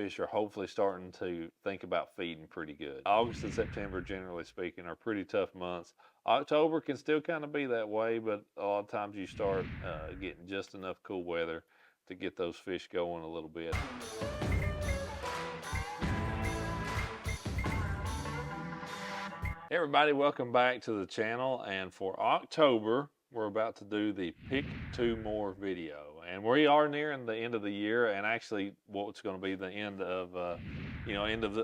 fish are hopefully starting to think about feeding pretty good. August and September, generally speaking, are pretty tough months. October can still kind of be that way, but a lot of times you start getting just enough cool weather to get those fish going a little bit. Hey everybody, welcome back to the channel. And for October, we're about to do the pick two more video. And we are nearing the end of the year, and actually what's going to be the end of,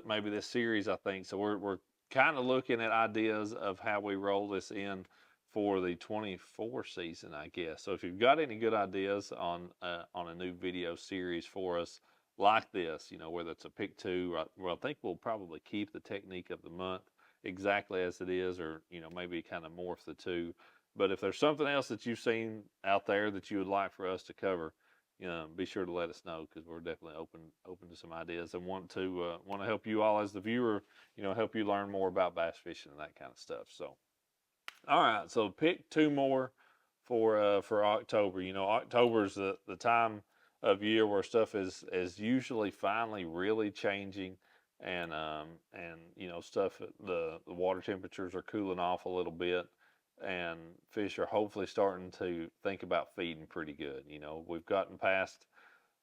maybe this series, I think. So we're kind of looking at ideas of how we roll this in for the 24 season, I guess. So if you've got any good ideas on a new video series for us like this, whether it's a pick two, well, I think we'll probably keep the technique of the month exactly as it is, or maybe kind of morph the two. But if there's something else that you've seen out there that you would like for us to cover, be sure to let us know, because we're definitely open to some ideas and want to help you all as the viewer, help you learn more about bass fishing and that kind of stuff. So all right, so pick two more for October. October is the time of year where stuff is usually finally really changing, and stuff, the water temperatures are cooling off a little bit, and fish are hopefully starting to think about feeding pretty good. We've gotten past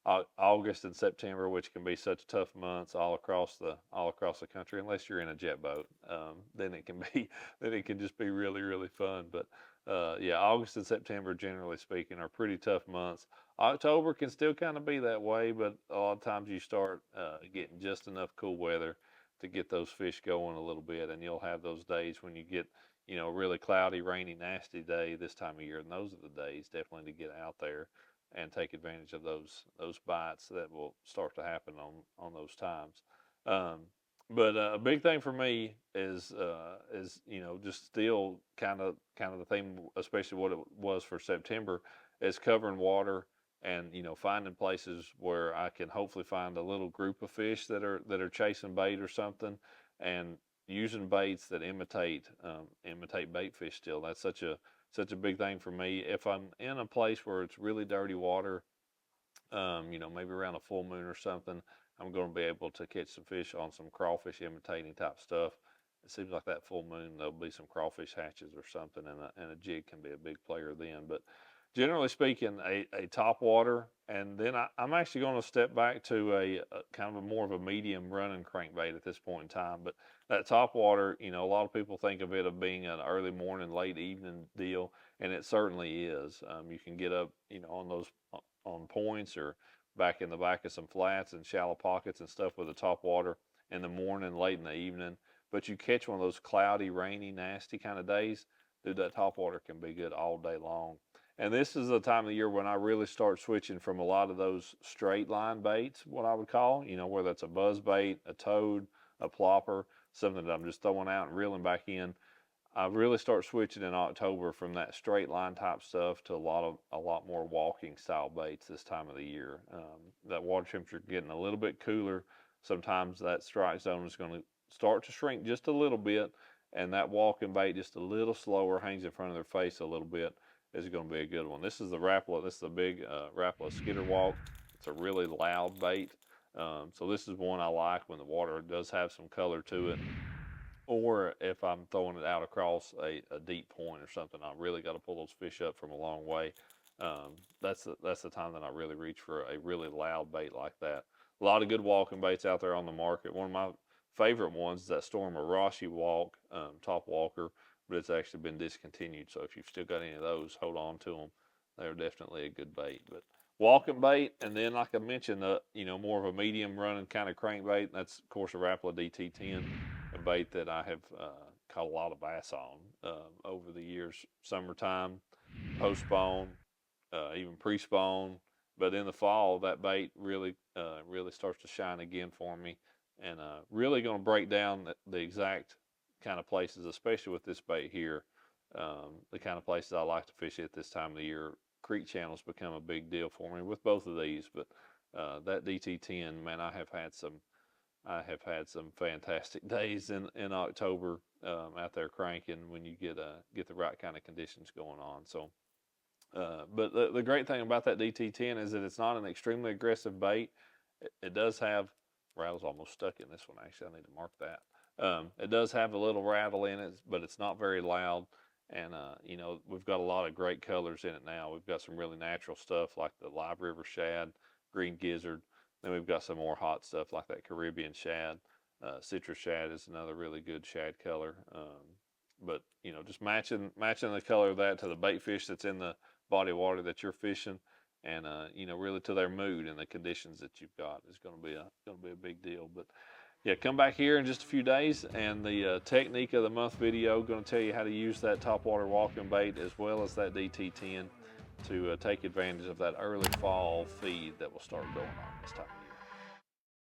August and September, which can be such tough months all across the country, unless you're in a jet boat. Then it can be then it can just be really fun. But yeah, August and September, generally speaking, are pretty tough months. October can still kind of be that way, but a lot of times you start getting just enough cool weather to get those fish going a little bit, and you'll have those days when you get really cloudy, rainy, nasty day this time of year, and those are the days definitely to get out there and take advantage of those bites that will start to happen on those times. Um, but a big thing for me is just still kind of the theme, especially what it was for September, is covering water and finding places where I can hopefully find a little group of fish that are chasing bait or something, and using baits that imitate bait fish. Still, that's such a big thing for me. If I'm in a place where it's really dirty water, maybe around a full moon or something, I'm going to be able to catch some fish on some crawfish imitating type stuff. It seems like that full moon, there'll be some crawfish hatches or something, and a jig can be a big player then. But generally speaking, a top water, and then I'm actually going to step back to a kind of more of a medium running crankbait at this point in time. But that top water, a lot of people think of it of being an early morning, late evening deal, and it certainly is. You can get up, on those on points, or back in the back of some flats and shallow pockets and stuff with the top water in the morning, late in the evening. But you catch one of those cloudy, rainy, nasty kind of days, dude, that top water can be good all day long. And this is the time of the year when I really start switching from a lot of those straight line baits, what I would call, whether it's a buzz bait, a toad, a plopper, something that I'm just throwing out and reeling back in. I really start switching in October from that straight line type stuff to a lot more walking style baits this time of the year. That water temperature getting a little bit cooler. Sometimes that strike zone is going to start to shrink just a little bit, and that walking bait just a little slower, hangs in front of their face a little bit, is going to be a good one. This is the Rapala. This is the big Rapala skitter walk. It's a really loud bait. So this is one I like when the water does have some color to it, or if I'm throwing it out across a deep point or something, I really got to pull those fish up from a long way. That's the time that I really reach for a really loud bait like that. A lot of good walking baits out there on the market. One of my favorite ones is that Storm Arashi walk, top walker, but it's actually been discontinued. So if you've still got any of those, hold on to them. They're definitely a good bait. But walking bait, and then like I mentioned, more of a medium running kind of crankbait. That's of course a Rapala DT10, a bait that I have caught a lot of bass on over the years. Summertime, post spawn, even pre spawn. But in the fall, that bait really starts to shine again for me, and really going to break down the exact kind of places, especially with this bait here. The kind of places I like to fish at this time of the year. Creek channels become a big deal for me with both of these, but that DT10, man, I have had some fantastic days in October out there cranking when you get the right kind of conditions going on. So, but the great thing about that DT10 is that it's not an extremely aggressive bait. It does have Rattle's almost stuck in this one. Actually, I need to mark that. It does have a little rattle in it, but it's not very loud. And you know, we've got a lot of great colors in it now. We've got some really natural stuff like the Live River shad, green gizzard. Then we've got some more hot stuff like that Caribbean shad. Citrus shad is another really good shad color. But you know, just matching the color of that to the bait fish that's in the body of water that you're fishing, and you know, really to their mood and the conditions that you've got is going to be a big deal. But yeah, come back here in just a few days, and the technique of the month video going to tell you how to use that topwater walking bait as well as that DT10 to take advantage of that early fall feed that will start going on this time of year.